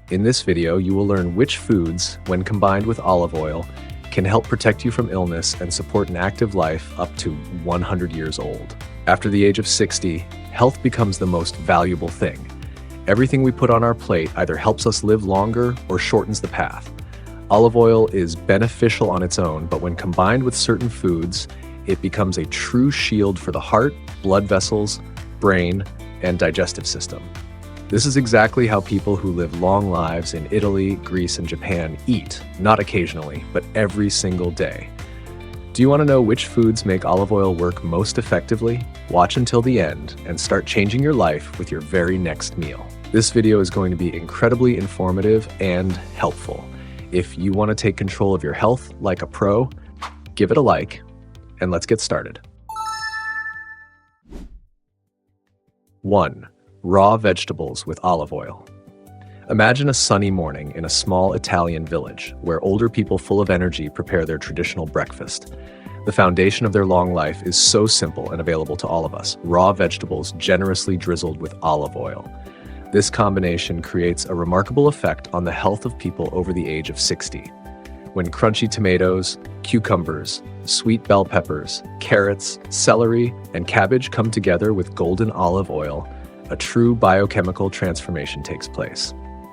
In this video, you will learn which foods, when combined with olive oil, can help protect you from illness and support an active life up to 100 years old. After the age of 60, health becomes the most valuable thing. Everything we put on our plate either helps us live longer or shortens the path. Olive oil is beneficial on its own, but when combined with certain foods, it becomes a true shield for the heart, blood vessels, brain, and digestive system. This is exactly how people who live long lives in Italy, Greece, and Japan eat, not occasionally, but every single day. Do you want to know which foods make olive oil work most effectively? Watch until the end and start changing your life with your very next meal. This video is going to be incredibly informative and helpful. If you want to take control of your health like a pro, give it a like, and let's get started. 1. Raw vegetables with olive oil. Imagine a sunny morning in a small Italian village where older people full of energy prepare their traditional breakfast. The foundation of their long life is so simple and available to all of us: raw vegetables generously drizzled with olive oil. This combination creates a remarkable effect on the health of people over the age of 60. When crunchy tomatoes, cucumbers, sweet bell peppers, carrots, celery, and cabbage come together with golden olive oil, a true biochemical transformation takes place.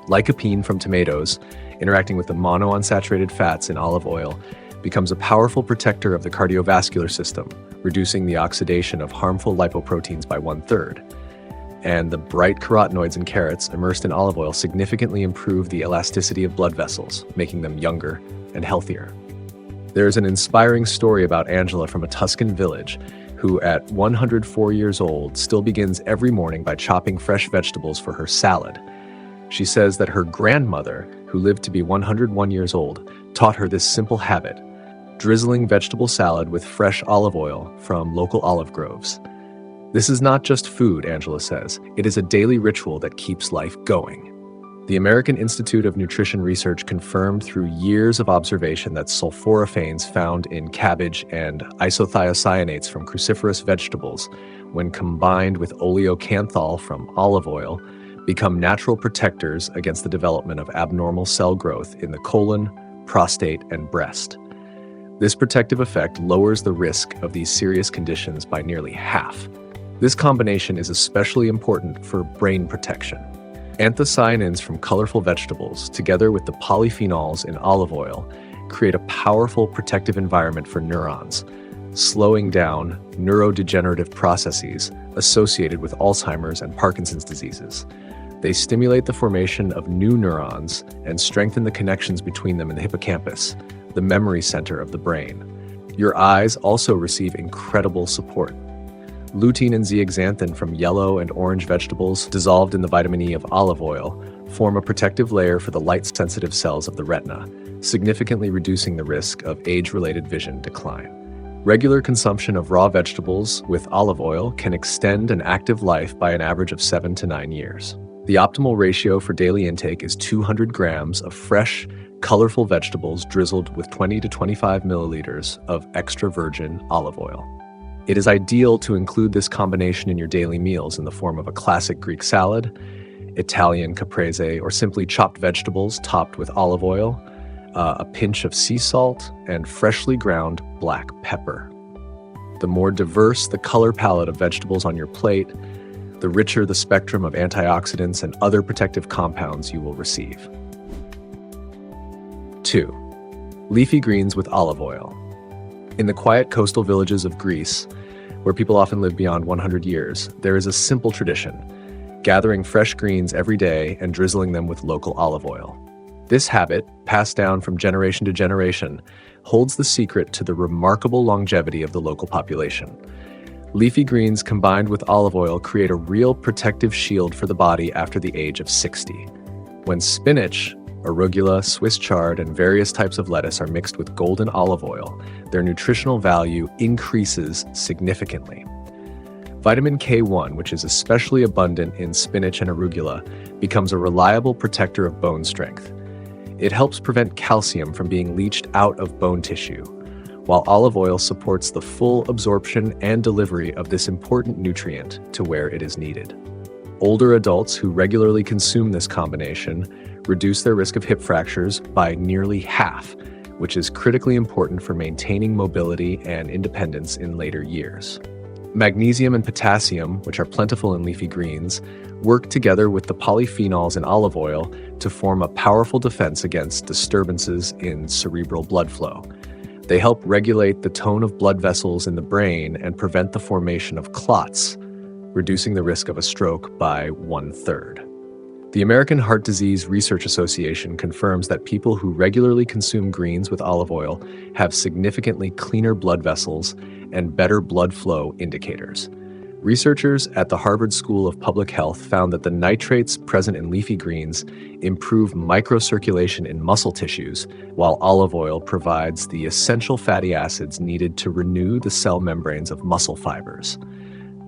Lycopene from tomatoes, interacting with the monounsaturated fats in olive oil, becomes a powerful protector of the cardiovascular system, reducing the oxidation of harmful lipoproteins by 1/3. And the bright carotenoids in carrots immersed in olive oil significantly improve the elasticity of blood vessels, making them younger and healthier. There is an inspiring story about Angela from a Tuscan village who, at 104 years old, still begins every morning by chopping fresh vegetables for her salad. She says that her grandmother, who lived to be 101 years old, taught her this simple habit: drizzling vegetable salad with fresh olive oil from local olive groves. This is not just food, Angela says. It is a daily ritual that keeps life going. The American Institute of Nutrition Research confirmed through years of observation that sulforaphanes found in cabbage and isothiocyanates from cruciferous vegetables, when combined with oleocanthal from olive oil, become natural protectors against the development of abnormal cell growth in the colon, prostate, and breast. This protective effect lowers the risk of these serious conditions by nearly half. This combination is especially important for brain protection. Anthocyanins from colorful vegetables, together with the polyphenols in olive oil, create a powerful protective environment for neurons, slowing down neurodegenerative processes associated with Alzheimer's and Parkinson's diseases. They stimulate the formation of new neurons and strengthen the connections between them in the hippocampus, the memory center of the brain. Your eyes also receive incredible support. Lutein and zeaxanthin from yellow and orange vegetables, dissolved in the vitamin E of olive oil, form a protective layer for the light-sensitive cells of the retina, significantly reducing the risk of age-related vision decline. Regular consumption of raw vegetables with olive oil can extend an active life by an average of 7 to 9 years. The optimal ratio for daily intake is 200 grams of fresh, colorful vegetables drizzled with 20 to 25 milliliters of extra virgin olive oil. It is ideal to include this combination in your daily meals in the form of a classic Greek salad, Italian caprese, or simply chopped vegetables topped with olive oil, a pinch of sea salt, and freshly ground black pepper. The more diverse the color palette of vegetables on your plate, the richer the spectrum of antioxidants and other protective compounds you will receive. 2. Leafy greens with olive oil. In the quiet coastal villages of Greece, where people often live beyond 100 years, there is a simple tradition: gathering fresh greens every day and drizzling them with local olive oil. This habit, passed down from generation to generation, holds the secret to the remarkable longevity of the local population. Leafy greens combined with olive oil create a real protective shield for the body after the age of 60. When spinach, arugula, Swiss chard, and various types of lettuce are mixed with golden olive oil, their nutritional value increases significantly. Vitamin K1, which is especially abundant in spinach and arugula, becomes a reliable protector of bone strength. It helps prevent calcium from being leached out of bone tissue, while olive oil supports the full absorption and delivery of this important nutrient to where it is needed. Older adults who regularly consume this combination reduce their risk of hip fractures by nearly half, which is critically important for maintaining mobility and independence in later years. Magnesium and potassium, which are plentiful in leafy greens, work together with the polyphenols in olive oil to form a powerful defense against disturbances in cerebral blood flow. They help regulate the tone of blood vessels in the brain and prevent the formation of clots, reducing the risk of a stroke by 1/3. The American Heart Disease Research Association confirms that people who regularly consume greens with olive oil have significantly cleaner blood vessels and better blood flow indicators. Researchers at the Harvard School of Public Health found that the nitrates present in leafy greens improve microcirculation in muscle tissues, while olive oil provides the essential fatty acids needed to renew the cell membranes of muscle fibers.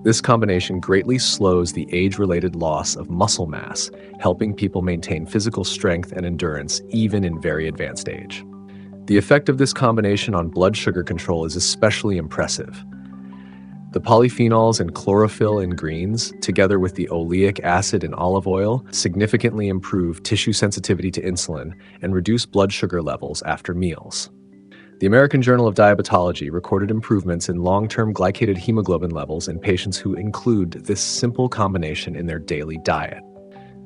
This combination greatly slows the age-related loss of muscle mass, helping people maintain physical strength and endurance even in very advanced age. The effect of this combination on blood sugar control is especially impressive. The polyphenols and chlorophyll in greens, together with the oleic acid in olive oil, significantly improve tissue sensitivity to insulin and reduce blood sugar levels after meals. The American Journal of Diabetology recorded improvements in long-term glycated hemoglobin levels in patients who include this simple combination in their daily diet.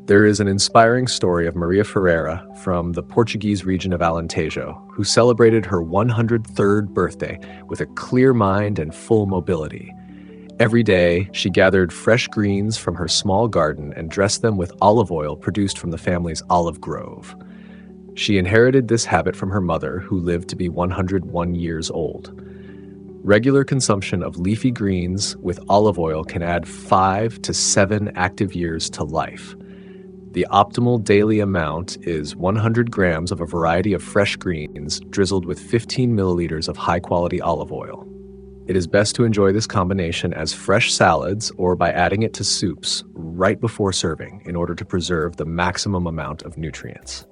There is an inspiring story of Maria Ferreira from the Portuguese region of Alentejo, who celebrated her 103rd birthday with a clear mind and full mobility. Every day, she gathered fresh greens from her small garden and dressed them with olive oil produced from the family's olive grove. She inherited this habit from her mother, who lived to be 101 years old. Regular consumption of leafy greens with olive oil can add 5 to 7 active years to life. The optimal daily amount is 100 grams of a variety of fresh greens drizzled with 15 milliliters of high-quality olive oil. It is best to enjoy this combination as fresh salads or by adding it to soups right before serving in order to preserve the maximum amount of nutrients.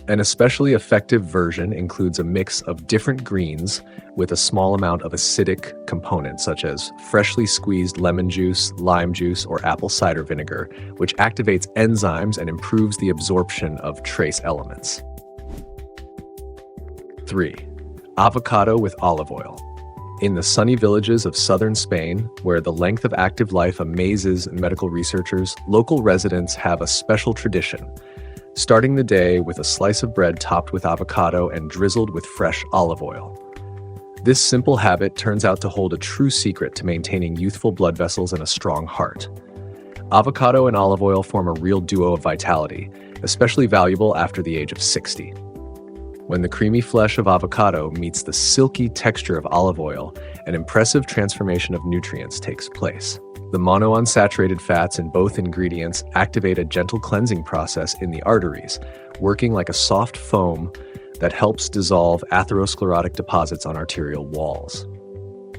An especially effective version includes a mix of different greens with a small amount of acidic components such as freshly squeezed lemon juice, lime juice, or apple cider vinegar, which activates enzymes and improves the absorption of trace elements. 3. Avocado with olive oil. In the sunny villages of southern Spain, where the length of active life amazes medical researchers, local residents have a special tradition, starting the day with a slice of bread topped with avocado and drizzled with fresh olive oil. This simple habit turns out to hold a true secret to maintaining youthful blood vessels and a strong heart. Avocado and olive oil form a real duo of vitality, especially valuable after the age of 60. When the creamy flesh of avocado meets the silky texture of olive oil, an impressive transformation of nutrients takes place. The monounsaturated fats in both ingredients activate a gentle cleansing process in the arteries, working like a soft foam that helps dissolve atherosclerotic deposits on arterial walls.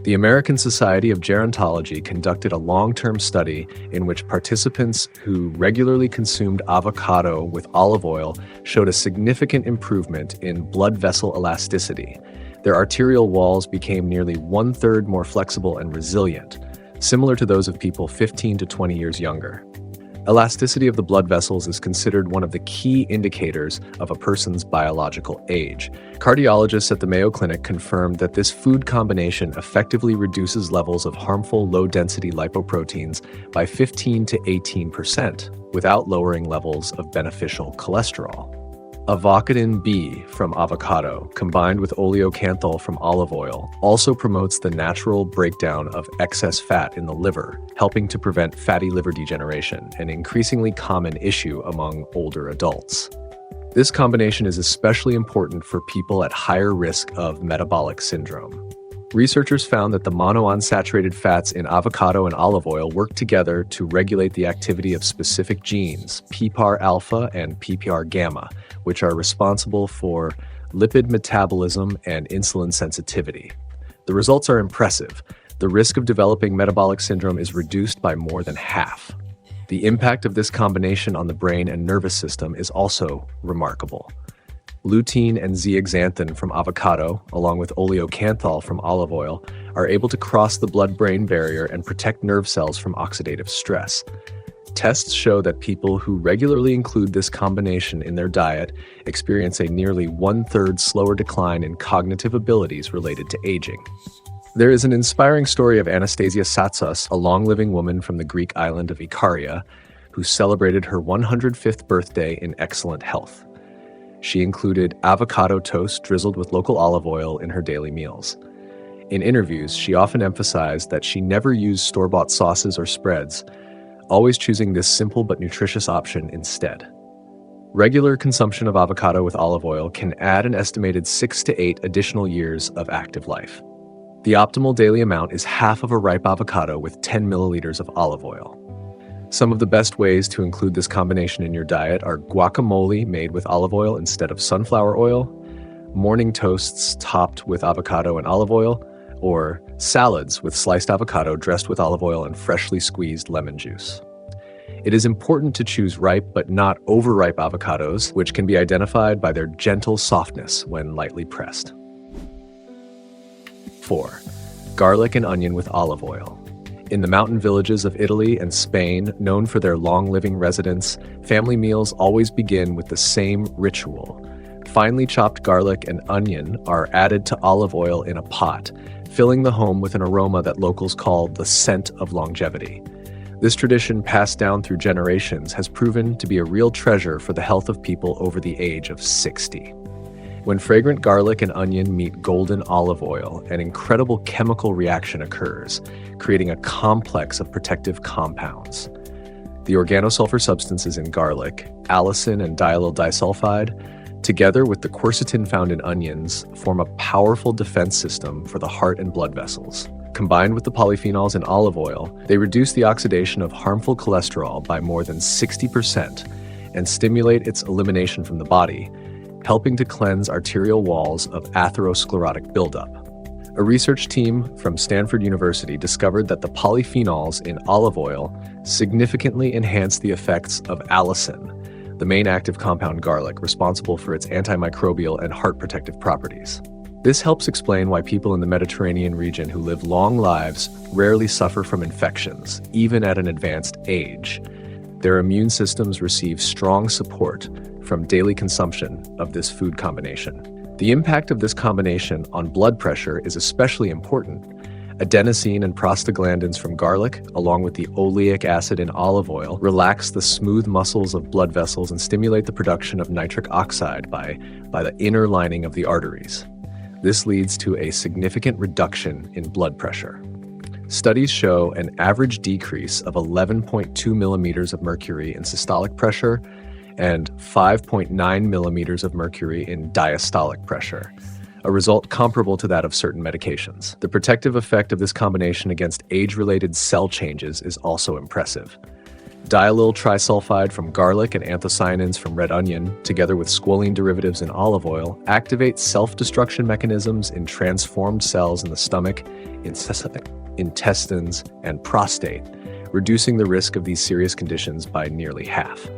The American Society of Gerontology conducted a long-term study in which participants who regularly consumed avocado with olive oil showed a significant improvement in blood vessel elasticity. Their arterial walls became nearly 1/3 more flexible and resilient, similar to those of people 15 to 20 years younger. Elasticity of the blood vessels is considered one of the key indicators of a person's biological age. Cardiologists at the Mayo Clinic confirmed that this food combination effectively reduces levels of harmful low-density lipoproteins by 15 to 18% without lowering levels of beneficial cholesterol. Avocadin B from avocado, combined with oleocanthal from olive oil, also promotes the natural breakdown of excess fat in the liver, helping to prevent fatty liver degeneration, an increasingly common issue among older adults. This combination is especially important for people at higher risk of metabolic syndrome. Researchers found that the monounsaturated fats in avocado and olive oil work together to regulate the activity of specific genes, PPAR-alpha and PPAR-gamma, which are responsible for lipid metabolism and insulin sensitivity. The results are impressive. The risk of developing metabolic syndrome is reduced by more than half. The impact of this combination on the brain and nervous system is also remarkable. Lutein and zeaxanthin from avocado, along with oleocanthal from olive oil, are able to cross the blood-brain barrier and protect nerve cells from oxidative stress. Tests show that people who regularly include this combination in their diet experience a nearly one-third slower decline in cognitive abilities related to aging. There is an inspiring story of Anastasia Satsas, a long-living woman from the Greek island of Ikaria, who celebrated her 105th birthday in excellent health. She included avocado toast drizzled with local olive oil in her daily meals. In interviews, she often emphasized that she never used store-bought sauces or spreads, always choosing this simple but nutritious option instead. Regular consumption of avocado with olive oil can add an estimated 6 to 8 additional years of active life. The optimal daily amount is half of a ripe avocado with 10 milliliters of olive oil. Some of the best ways to include this combination in your diet are guacamole made with olive oil instead of sunflower oil, morning toasts topped with avocado and olive oil, or salads with sliced avocado dressed with olive oil and freshly squeezed lemon juice. It is important to choose ripe but not overripe avocados, which can be identified by their gentle softness when lightly pressed. 4. Garlic and onion with olive oil. In the mountain villages of Italy and Spain, known for their long-living residents, family meals always begin with the same ritual. Finely chopped garlic and onion are added to olive oil in a pot, filling the home with an aroma that locals call the scent of longevity. This tradition, passed down through generations, has proven to be a real treasure for the health of people over the age of 60. When fragrant garlic and onion meet golden olive oil, an incredible chemical reaction occurs, creating a complex of protective compounds. The organosulfur substances in garlic, allicin and diallyl disulfide, together with the quercetin found in onions, form a powerful defense system for the heart and blood vessels. Combined with the polyphenols in olive oil, they reduce the oxidation of harmful cholesterol by more than 60% and stimulate its elimination from the body, helping to cleanse arterial walls of atherosclerotic buildup. A research team from Stanford University discovered that the polyphenols in olive oil significantly enhance the effects of allicin, the main active compound garlic, responsible for its antimicrobial and heart protective properties. This helps explain why people in the Mediterranean region who live long lives rarely suffer from infections, even at an advanced age. Their immune systems receive strong support from daily consumption of this food combination. The impact of this combination on blood pressure is especially important. Adenosine and prostaglandins from garlic, along with the oleic acid in olive oil, relax the smooth muscles of blood vessels and stimulate the production of nitric oxide by the inner lining of the arteries. This leads to a significant reduction in blood pressure. Studies show an average decrease of 11.2 millimeters of mercury in systolic pressure and 5.9 millimeters of mercury in diastolic pressure, a result comparable to that of certain medications. The protective effect of this combination against age-related cell changes is also impressive. Diallyl trisulfide from garlic and anthocyanins from red onion, together with squalene derivatives in olive oil, activate self-destruction mechanisms in transformed cells in the stomach, intestines, and prostate, reducing the risk of these serious conditions by nearly half.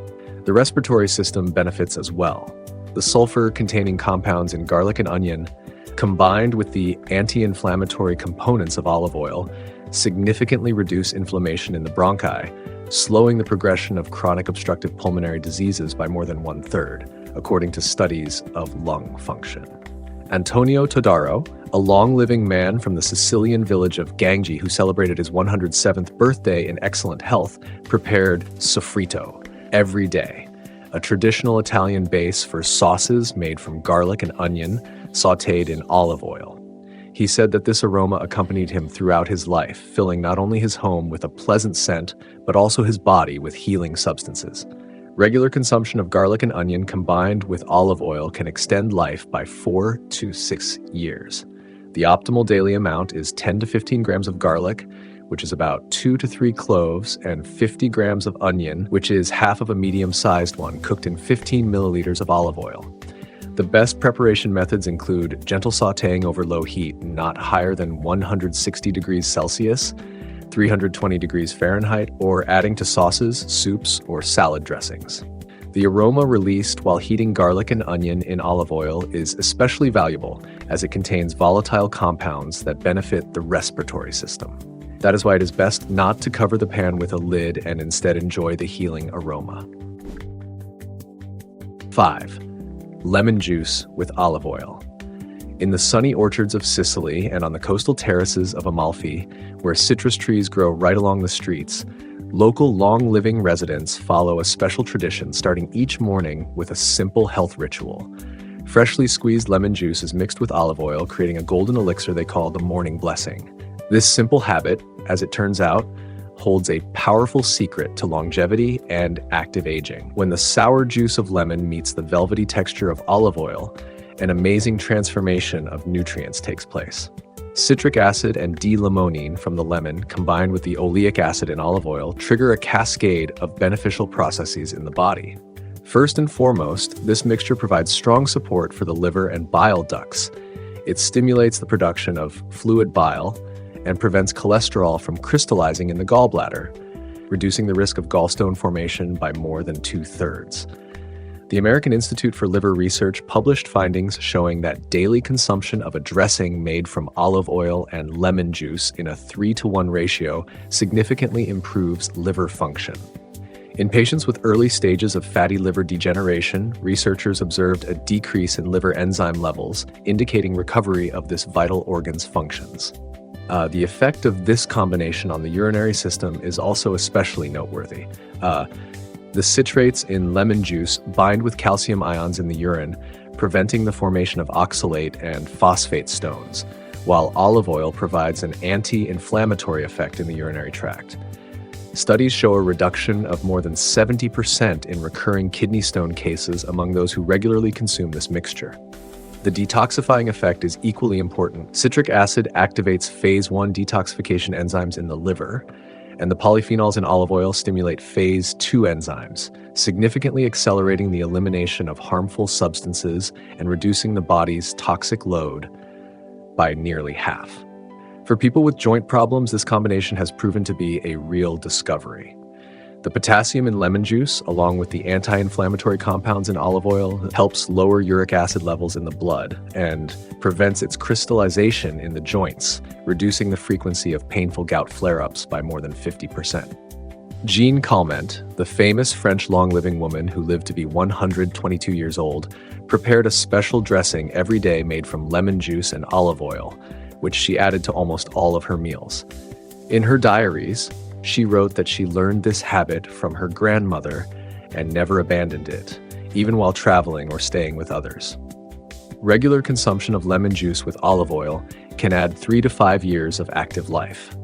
The respiratory system benefits as well. The sulfur-containing compounds in garlic and onion, combined with the anti-inflammatory components of olive oil, significantly reduce inflammation in the bronchi, slowing the progression of chronic obstructive pulmonary diseases by more than 1/3, according to studies of lung function. Antonio Todaro, a long-living man from the Sicilian village of Gangi who celebrated his 107th birthday in excellent health, prepared sofrito every day, a traditional Italian base for sauces made from garlic and onion sautéed in olive oil. He said that this aroma accompanied him throughout his life, filling not only his home with a pleasant scent, but also his body with healing substances. Regular consumption of garlic and onion combined with olive oil can extend life by 4 to 6 years. The optimal daily amount is 10 to 15 grams of garlic, which is about 2 to 3 cloves, and 50 grams of onion, which is half of a medium-sized one, cooked in 15 milliliters of olive oil. The best preparation methods include gentle sautéing over low heat, not higher than 160 degrees Celsius, 320 degrees Fahrenheit, or adding to sauces, soups, or salad dressings. The aroma released while heating garlic and onion in olive oil is especially valuable as it contains volatile compounds that benefit the respiratory system. That is why it is best not to cover the pan with a lid and instead enjoy the healing aroma. 5. Lemon juice with olive oil. In the sunny orchards of Sicily and on the coastal terraces of Amalfi, where citrus trees grow right along the streets, local long-living residents follow a special tradition starting each morning with a simple health ritual. Freshly squeezed lemon juice is mixed with olive oil, creating a golden elixir they call the morning blessing. This simple habit, as it turns out, holds a powerful secret to longevity and active aging. When the sour juice of lemon meets the velvety texture of olive oil, an amazing transformation of nutrients takes place. Citric acid and D-limonene from the lemon, combined with the oleic acid in olive oil, trigger a cascade of beneficial processes in the body. First and foremost, this mixture provides strong support for the liver and bile ducts. It stimulates the production of fluid bile and prevents cholesterol from crystallizing in the gallbladder, reducing the risk of gallstone formation by more than 2/3. The American Institute for Liver Research published findings showing that daily consumption of a dressing made from olive oil and lemon juice in a 3-to-1 ratio significantly improves liver function. In patients with early stages of fatty liver degeneration, researchers observed a decrease in liver enzyme levels, indicating recovery of this vital organ's functions. The effect of this combination on the urinary system is also especially noteworthy. The citrates in lemon juice bind with calcium ions in the urine, preventing the formation of oxalate and phosphate stones, while olive oil provides an anti-inflammatory effect in the urinary tract. Studies show a reduction of more than 70% in recurring kidney stone cases among those who regularly consume this mixture. The detoxifying effect is equally important. Citric acid activates phase 1 detoxification enzymes in the liver, and the polyphenols in olive oil stimulate phase 2 enzymes, significantly accelerating the elimination of harmful substances and reducing the body's toxic load by nearly half. For people with joint problems, this combination has proven to be a real discovery. The potassium in lemon juice, along with the anti-inflammatory compounds in olive oil, helps lower uric acid levels in the blood and prevents its crystallization in the joints, reducing the frequency of painful gout flare-ups by more than 50%. Jean Calment, the famous French long-living woman who lived to be 122 years old, prepared a special dressing every day made from lemon juice and olive oil, which she added to almost all of her meals. In her diaries, she wrote that she learned this habit from her grandmother and never abandoned it, even while traveling or staying with others. Regular consumption of lemon juice with olive oil can add 3 to 5 years of active life.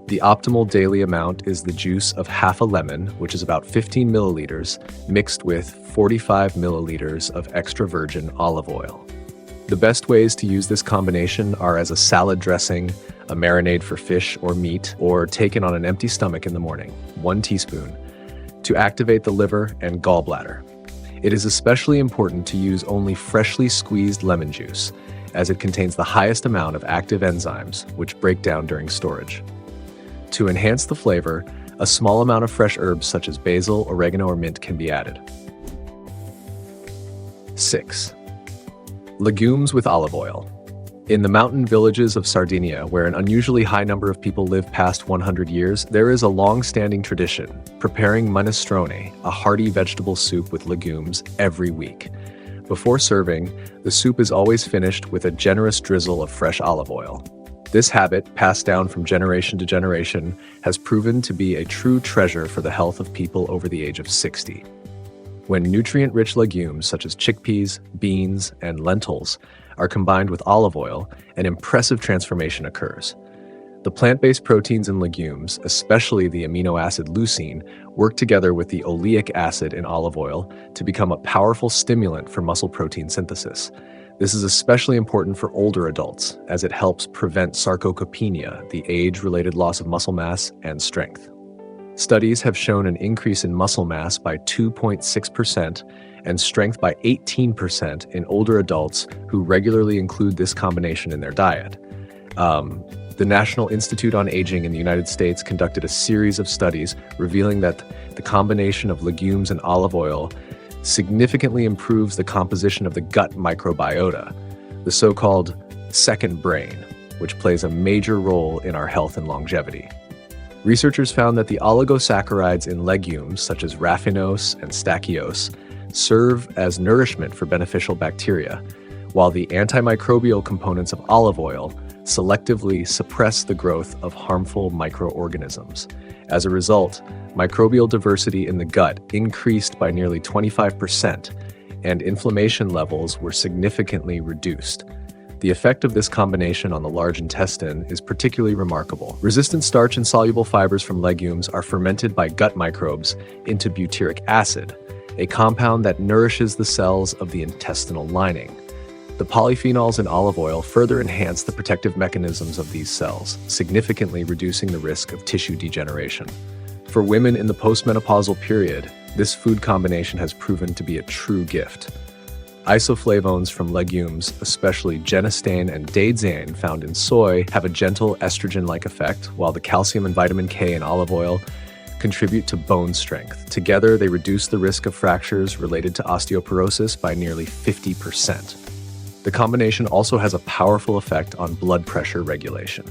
The optimal daily amount is the juice of half a lemon, which is about 15 milliliters, mixed with 45 milliliters of extra virgin olive oil. The best ways to use this combination are as a salad dressing, a marinade for fish or meat, or taken on an empty stomach in the morning, 1 teaspoon, to activate the liver and gallbladder. It is especially important to use only freshly squeezed lemon juice, as it contains the highest amount of active enzymes, which break down during storage. To enhance the flavor, a small amount of fresh herbs such as basil, oregano, or mint can be added. 6. Legumes with olive oil. In the mountain villages of Sardinia, where an unusually high number of people live past 100 years, there is a long-standing tradition, preparing minestrone, a hearty vegetable soup with legumes, every week. Before serving, the soup is always finished with a generous drizzle of fresh olive oil. This habit, passed down from generation to generation, has proven to be a true treasure for the health of people over the age of 60. When nutrient-rich legumes such as chickpeas, beans, and lentils are combined with olive oil, an impressive transformation occurs. The plant-based proteins in legumes, especially the amino acid leucine, work together with the oleic acid in olive oil to become a powerful stimulant for muscle protein synthesis. This is especially important for older adults, as it helps prevent sarcopenia, the age-related loss of muscle mass and strength. Studies have shown an increase in muscle mass by 2.6% and strength by 18% in older adults who regularly include this combination in their diet. The National Institute on Aging in the United States conducted a series of studies revealing that the combination of legumes and olive oil significantly improves the composition of the gut microbiota, the so-called second brain. which plays a major role in our health and longevity. Researchers found that the oligosaccharides in legumes, such as raffinose and stachyose, serve as nourishment for beneficial bacteria, while the antimicrobial components of olive oil selectively suppress the growth of harmful microorganisms. As a result, microbial diversity in the gut increased by nearly 25%, and inflammation levels were significantly reduced. The effect of this combination on the large intestine is particularly remarkable. Resistant starch and soluble fibers from legumes are fermented by gut microbes into butyric acid, a compound that nourishes the cells of the intestinal lining. The polyphenols in olive oil further enhance the protective mechanisms of these cells, significantly reducing the risk of tissue degeneration. For women in the postmenopausal period, this food combination has proven to be a true gift. Isoflavones from legumes, especially genistein and daidzein found in soy, have a gentle estrogen-like effect, while the calcium and vitamin K in olive oil contribute to bone strength. Together, they reduce the risk of fractures related to osteoporosis by nearly 50%. The combination also has a powerful effect on blood pressure regulation.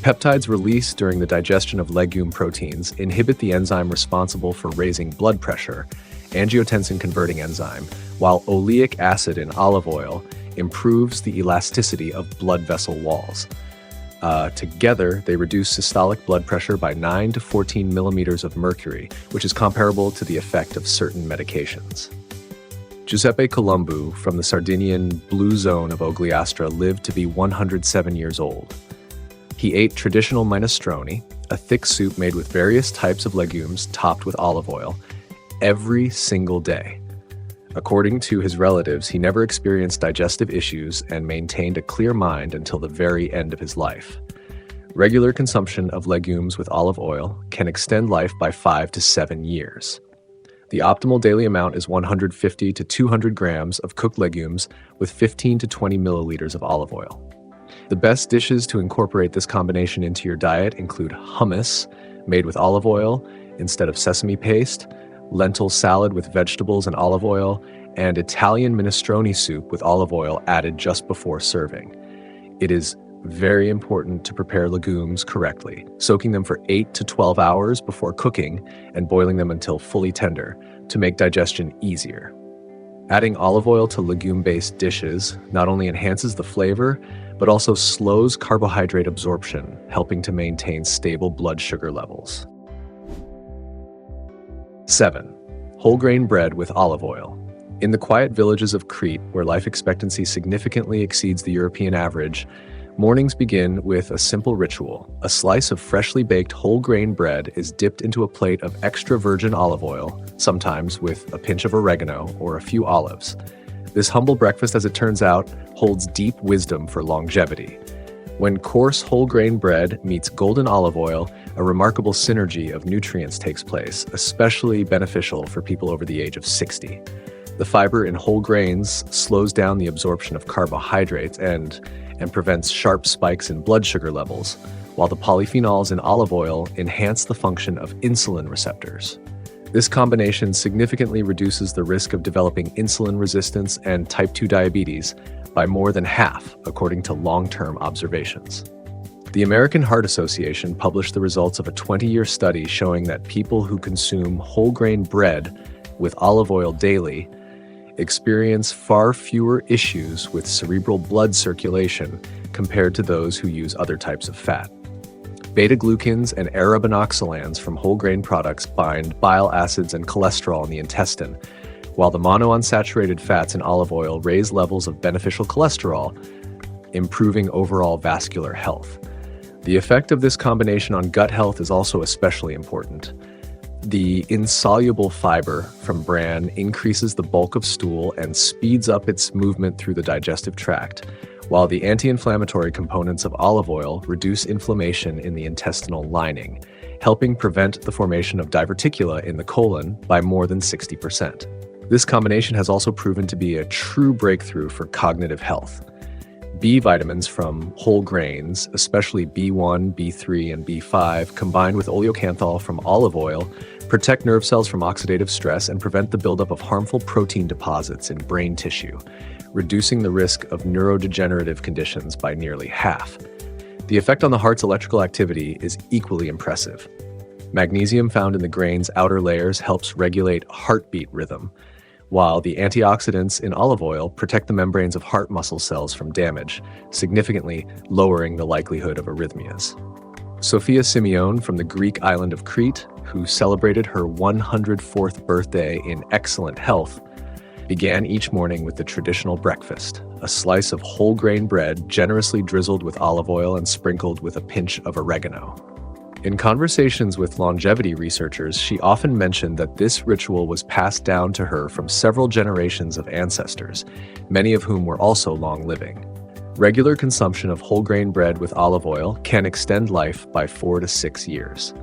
Peptides released during the digestion of legume proteins inhibit the enzyme responsible for raising blood pressure, angiotensin-converting enzyme, while oleic acid in olive oil improves the elasticity of blood vessel walls. Together, they reduce systolic blood pressure by 9 to 14 millimeters of mercury, which is comparable to the effect of certain medications. Giuseppe Colombo from the Sardinian blue zone of Ogliastra lived to be 107 years old. He ate traditional minestrone, a thick soup made with various types of legumes topped with olive oil, every single day. According to his relatives, he never experienced digestive issues and maintained a clear mind until the very end of his life. Regular consumption of legumes with olive oil can extend life by 5 to 7 years. The optimal daily amount is 150 to 200 grams of cooked legumes with 15 to 20 milliliters of olive oil. The best dishes to incorporate this combination into your diet include hummus, made with olive oil instead of sesame paste, lentil salad with vegetables and olive oil, and Italian minestrone soup with olive oil added just before serving. It is very important to prepare legumes correctly, soaking them for 8 to 12 hours before cooking and boiling them until fully tender to make digestion easier. Adding olive oil to legume-based dishes not only enhances the flavor, but also slows carbohydrate absorption, helping to maintain stable blood sugar levels. 7. Whole grain bread with olive oil. In the quiet villages of Crete, where life expectancy significantly exceeds the European average, mornings begin with a simple ritual. A slice of freshly baked whole grain bread is dipped into a plate of extra virgin olive oil, sometimes with a pinch of oregano or a few olives. This humble breakfast, as it turns out, holds deep wisdom for longevity. When coarse whole grain bread meets golden olive oil, a remarkable synergy of nutrients takes place, especially beneficial for people over the age of 60. The fiber in whole grains slows down the absorption of carbohydrates and prevents sharp spikes in blood sugar levels, while the polyphenols in olive oil enhance the function of insulin receptors. This combination significantly reduces the risk of developing insulin resistance and type 2 diabetes by more than half, according to long-term observations. The American Heart Association published the results of a 20-year study showing that people who consume whole grain bread with olive oil daily experience far fewer issues with cerebral blood circulation compared to those who use other types of fat. Beta-glucans and arabinoxylans from whole grain products bind bile acids and cholesterol in the intestine, while the monounsaturated fats in olive oil raise levels of beneficial cholesterol, improving overall vascular health. The effect of this combination on gut health is also especially important. The insoluble fiber from bran increases the bulk of stool and speeds up its movement through the digestive tract, while the anti-inflammatory components of olive oil reduce inflammation in the intestinal lining, helping prevent the formation of diverticula in the colon by more than 60%. This combination has also proven to be a true breakthrough for cognitive health. B vitamins from whole grains, especially B1, B3, and B5, combined with oleocanthal from olive oil, protect nerve cells from oxidative stress and prevent the buildup of harmful protein deposits in brain tissue, reducing the risk of neurodegenerative conditions by nearly half. The effect on the heart's electrical activity is equally impressive. Magnesium found in the grain's outer layers helps regulate heartbeat rhythm, while the antioxidants in olive oil protect the membranes of heart muscle cells from damage, significantly lowering the likelihood of arrhythmias. Sophia Simeone from the Greek island of Crete, who celebrated her 104th birthday in excellent health, began each morning with the traditional breakfast, a slice of whole grain bread generously drizzled with olive oil and sprinkled with a pinch of oregano. In conversations with longevity researchers, she often mentioned that this ritual was passed down to her from several generations of ancestors, many of whom were also long-living. Regular consumption of whole grain bread with olive oil can extend life by 4 to 6 years.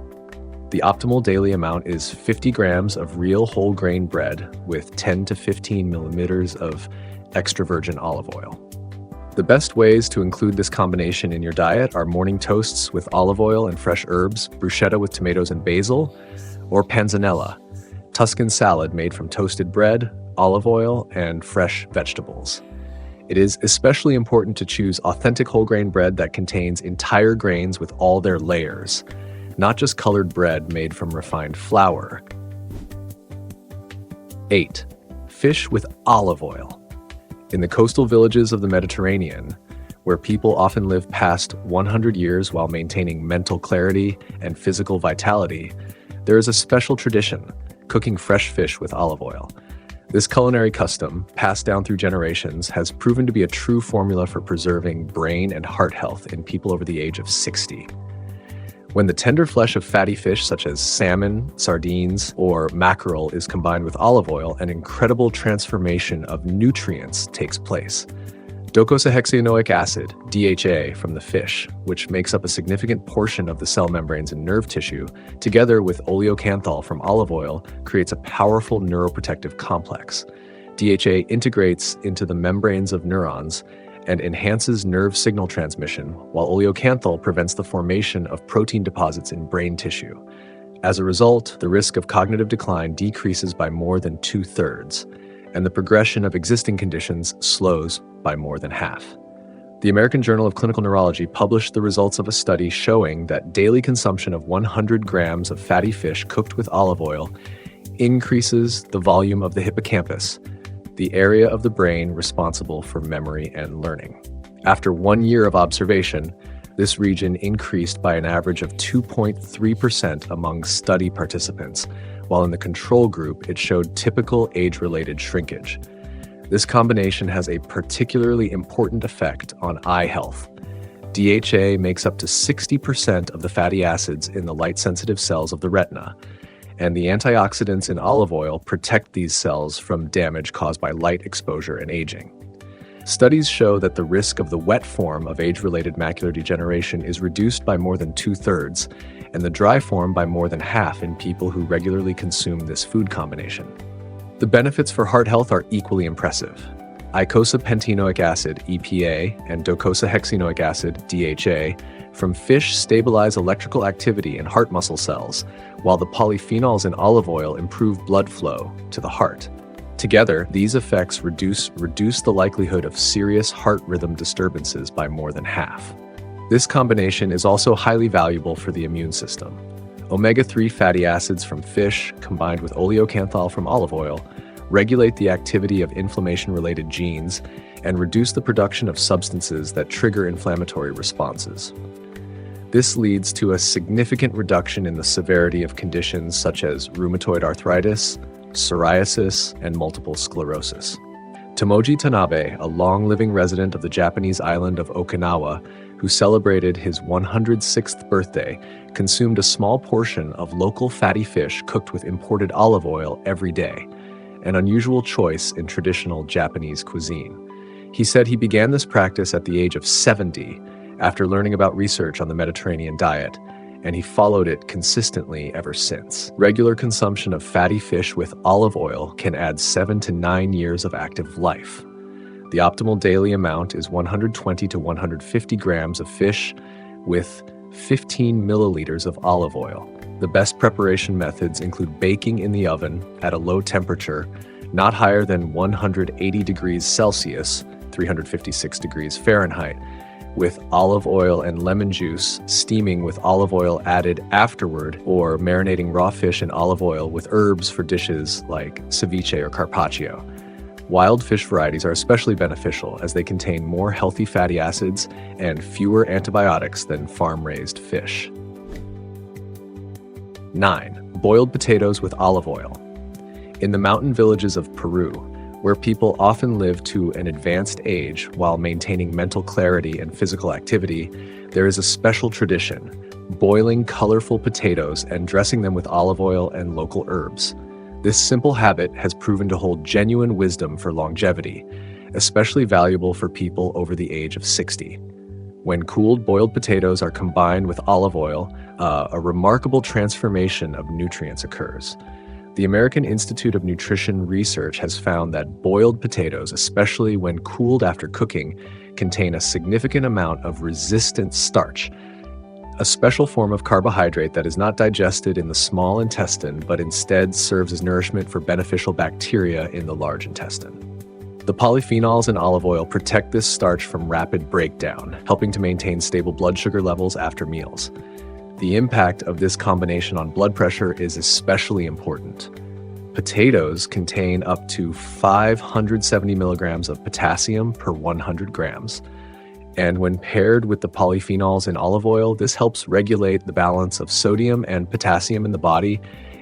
The optimal daily amount is 50 grams of real whole grain bread with 10 to 15 millimeters of extra virgin olive oil. The best ways to include this combination in your diet are morning toasts with olive oil and fresh herbs, bruschetta with tomatoes and basil, or panzanella, Tuscan salad made from toasted bread, olive oil, and fresh vegetables. It is especially important to choose authentic whole grain bread that contains entire grains with all their layers, not just colored bread made from refined flour. 8. Fish with olive oil. In the coastal villages of the Mediterranean, where people often live past 100 years while maintaining mental clarity and physical vitality, there is a special tradition, cooking fresh fish with olive oil. This culinary custom, passed down through generations, has proven to be a true formula for preserving brain and heart health in people over the age of 60. When the tender flesh of fatty fish such as salmon, sardines, or mackerel is combined with olive oil, an incredible transformation of nutrients takes place. Docosahexaenoic acid, DHA, from the fish, which makes up a significant portion of the cell membranes and nerve tissue, together with oleocanthal from olive oil, creates a powerful neuroprotective complex. DHA integrates into the membranes of neurons and enhances nerve signal transmission, while oleocanthal prevents the formation of protein deposits in brain tissue. As a result, the risk of cognitive decline decreases by more than 2/3, and the progression of existing conditions slows by more than half. The American Journal of Clinical Neurology published the results of a study showing that daily consumption of 100 grams of fatty fish cooked with olive oil increases the volume of the hippocampus, the area of the brain responsible for memory and learning. After 1 year of observation, this region increased by an average of 2.3% among study participants, while in the control group it showed typical age-related shrinkage. This combination has a particularly important effect on eye health. DHA makes up to 60% of the fatty acids in the light-sensitive cells of the retina, and the antioxidants in olive oil protect these cells from damage caused by light exposure and aging. Studies show that the risk of the wet form of age-related macular degeneration is reduced by more than 2/3, and the dry form by more than half in people who regularly consume this food combination. The benefits for heart health are equally impressive. Eicosapentaenoic acid, EPA, and docosahexaenoic acid, DHA, from fish stabilize electrical activity in heart muscle cells, while the polyphenols in olive oil improve blood flow to the heart. Together, these effects reduce the likelihood of serious heart rhythm disturbances by more than half. This combination is also highly valuable for the immune system. Omega-3 fatty acids from fish, combined with oleocanthal from olive oil, regulate the activity of inflammation-related genes and reduce the production of substances that trigger inflammatory responses. This leads to a significant reduction in the severity of conditions such as rheumatoid arthritis, psoriasis, and multiple sclerosis. Tomoji Tanabe, a long-living resident of the Japanese island of Okinawa, who celebrated his 106th birthday, consumed a small portion of local fatty fish cooked with imported olive oil every day, an unusual choice in traditional Japanese cuisine. He said he began this practice at the age of 70 after learning about research on the Mediterranean diet, and he followed it consistently ever since. Regular consumption of fatty fish with olive oil can add 7 to 9 years of active life. The optimal daily amount is 120 to 150 grams of fish with 15 milliliters of olive oil. The best preparation methods include baking in the oven at a low temperature, not higher than 180 degrees Celsius, 356 degrees Fahrenheit, with olive oil and lemon juice, steaming with olive oil added afterward, or marinating raw fish in olive oil with herbs for dishes like ceviche or carpaccio. Wild fish varieties are especially beneficial as they contain more healthy fatty acids and fewer antibiotics than farm-raised fish. 9. Boiled potatoes with olive oil. In the mountain villages of Peru, where people often live to an advanced age while maintaining mental clarity and physical activity, there is a special tradition: boiling colorful potatoes and dressing them with olive oil and local herbs. This simple habit has proven to hold genuine wisdom for longevity, especially valuable for people over the age of 60. When cooled boiled potatoes are combined with olive oil, a remarkable transformation of nutrients occurs. The American Institute of Nutrition Research has found that boiled potatoes, especially when cooled after cooking, contain a significant amount of resistant starch, a special form of carbohydrate that is not digested in the small intestine but instead serves as nourishment for beneficial bacteria in the large intestine. The polyphenols in olive oil protect this starch from rapid breakdown, helping to maintain stable blood sugar levels after meals. The impact of this combination on blood pressure is especially important. Potatoes contain up to 570 milligrams of potassium per 100 grams. And when paired with the polyphenols in olive oil, this helps regulate the balance of sodium and potassium in the body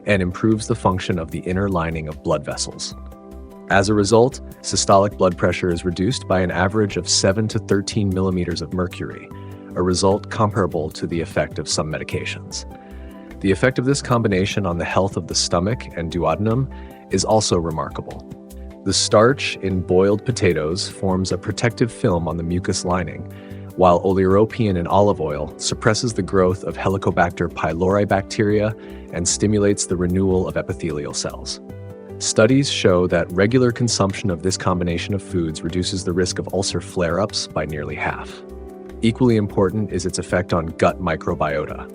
and improves the function of the inner lining of blood vessels. As a result, systolic blood pressure is reduced by an average of 7 to 13 millimeters of mercury, a result comparable to the effect of some medications. The effect of this combination on the health of the stomach and duodenum is also remarkable. The starch in boiled potatoes forms a protective film on the mucus lining, while oleuropein in olive oil suppresses the growth of Helicobacter pylori bacteria and stimulates the renewal of epithelial cells. Studies show that regular consumption of this combination of foods reduces the risk of ulcer flare-ups by nearly half. Equally important is its effect on gut microbiota.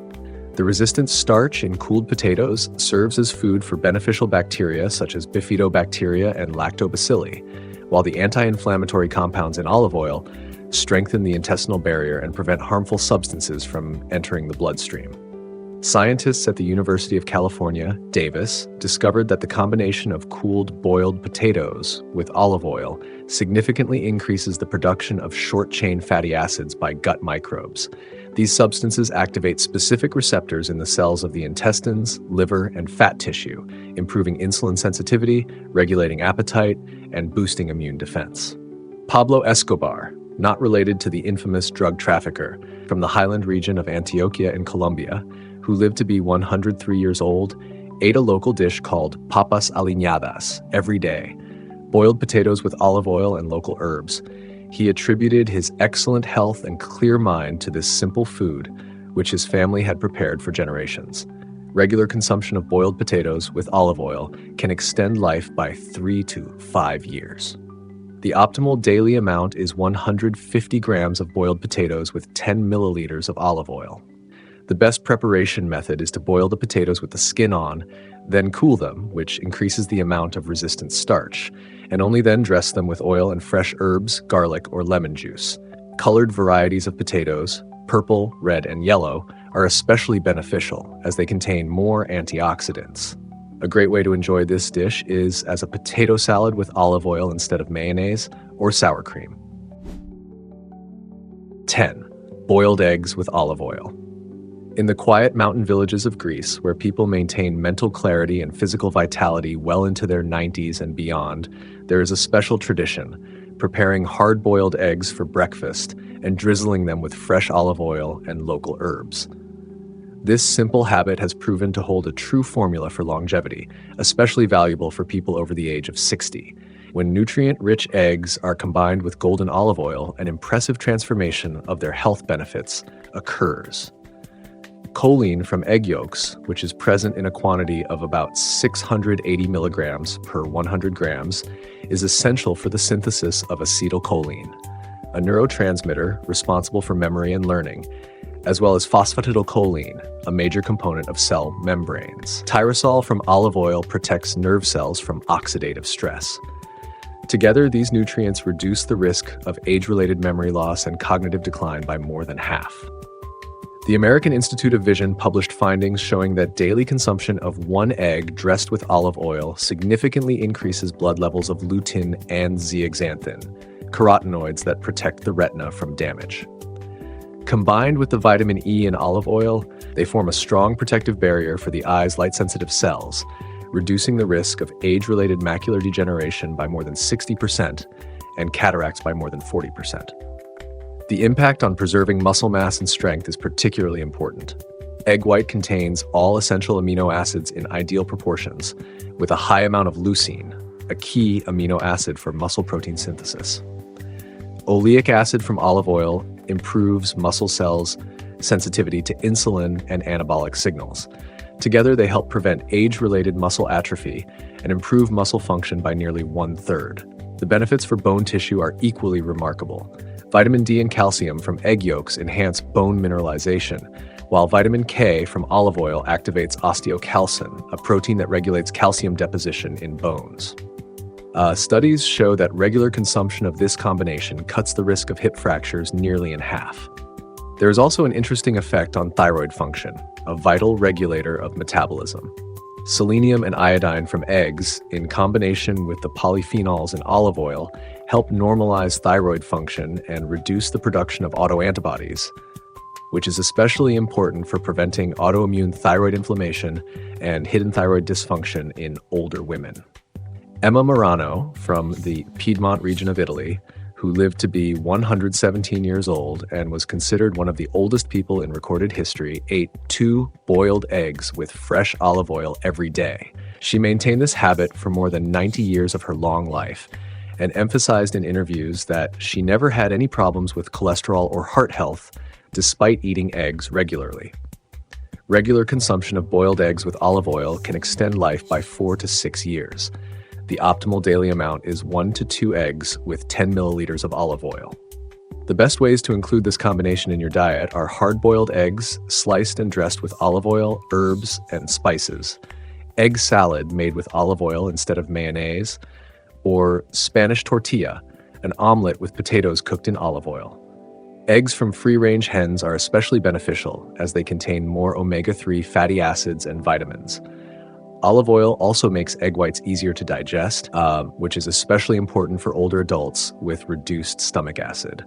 The resistant starch in cooled potatoes serves as food for beneficial bacteria such as bifidobacteria and lactobacilli, while the anti-inflammatory compounds in olive oil strengthen the intestinal barrier and prevent harmful substances from entering the bloodstream. Scientists at the University of California, Davis, discovered that the combination of cooled boiled potatoes with olive oil significantly increases the production of short-chain fatty acids by gut microbes. These substances activate specific receptors in the cells of the intestines, liver, and fat tissue, improving insulin sensitivity, regulating appetite, and boosting immune defense. Pablo Escobar, not related to the infamous drug trafficker from the highland region of Antioquia in Colombia, who lived to be 103 years old, ate a local dish called papas aliñadas every day, boiled potatoes with olive oil and local herbs. He attributed his excellent health and clear mind to this simple food, which his family had prepared for generations. Regular consumption of boiled potatoes with olive oil can extend life by 3 to 5 years. The optimal daily amount is 150 grams of boiled potatoes with 10 milliliters of olive oil. The best preparation method is to boil the potatoes with the skin on, then cool them, which increases the amount of resistant starch, and only then dress them with oil and fresh herbs, garlic, or lemon juice. Colored varieties of potatoes, purple, red, and yellow, are especially beneficial as they contain more antioxidants. A great way to enjoy this dish is as a potato salad with olive oil instead of mayonnaise or sour cream. 10. Boiled eggs with olive oil. In the quiet mountain villages of Greece, where people maintain mental clarity and physical vitality well into their 90s and beyond, there is a special tradition, preparing hard-boiled eggs for breakfast and drizzling them with fresh olive oil and local herbs. This simple habit has proven to hold a true formula for longevity, especially valuable for people over the age of 60. When nutrient-rich eggs are combined with golden olive oil, an impressive transformation of their health benefits occurs. Choline from egg yolks, which is present in a quantity of about 680 milligrams per 100 grams, is essential for the synthesis of acetylcholine, a neurotransmitter responsible for memory and learning, as well as phosphatidylcholine, a major component of cell membranes. Tyrosol from olive oil protects nerve cells from oxidative stress. Together, these nutrients reduce the risk of age-related memory loss and cognitive decline by more than half. The American Institute of Vision published findings showing that daily consumption of one egg dressed with olive oil significantly increases blood levels of lutein and zeaxanthin, carotenoids that protect the retina from damage. Combined with the vitamin E in olive oil, they form a strong protective barrier for the eye's light-sensitive cells, reducing the risk of age-related macular degeneration by more than 60% and cataracts by more than 40%. The impact on preserving muscle mass and strength is particularly important. Egg white contains all essential amino acids in ideal proportions, with a high amount of leucine, a key amino acid for muscle protein synthesis. Oleic acid from olive oil improves muscle cells' sensitivity to insulin and anabolic signals. Together, they help prevent age-related muscle atrophy and improve muscle function by nearly 1/3. The benefits for bone tissue are equally remarkable. Vitamin D and calcium from egg yolks enhance bone mineralization, while vitamin K from olive oil activates osteocalcin, a protein that regulates calcium deposition in bones. Studies show that regular consumption of this combination cuts the risk of hip fractures nearly in half. There is also an interesting effect on thyroid function, a vital regulator of metabolism. Selenium and iodine from eggs, in combination with the polyphenols in olive oil, help normalize thyroid function and reduce the production of autoantibodies, which is especially important for preventing autoimmune thyroid inflammation and hidden thyroid dysfunction in older women. Emma Marano, from the Piedmont region of Italy, who lived to be 117 years old and was considered one of the oldest people in recorded history, ate 2 boiled eggs with fresh olive oil every day. She maintained this habit for more than 90 years of her long life and emphasized in interviews that she never had any problems with cholesterol or heart health despite eating eggs regularly. Regular consumption of boiled eggs with olive oil can extend life by 4 to 6 years. The optimal daily amount is 1 to 2 eggs with 10 milliliters of olive oil. The best ways to include this combination in your diet are hard-boiled eggs, sliced and dressed with olive oil, herbs, and spices, egg salad made with olive oil instead of mayonnaise, or Spanish tortilla, an omelet with potatoes cooked in olive oil. Eggs from free-range hens are especially beneficial as they contain more omega-3 fatty acids and vitamins. Olive oil also makes egg whites easier to digest, which is especially important for older adults with reduced stomach acid.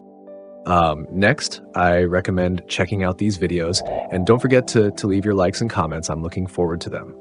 Next, I recommend checking out these videos, and don't forget to leave your likes and comments. I'm looking forward to them.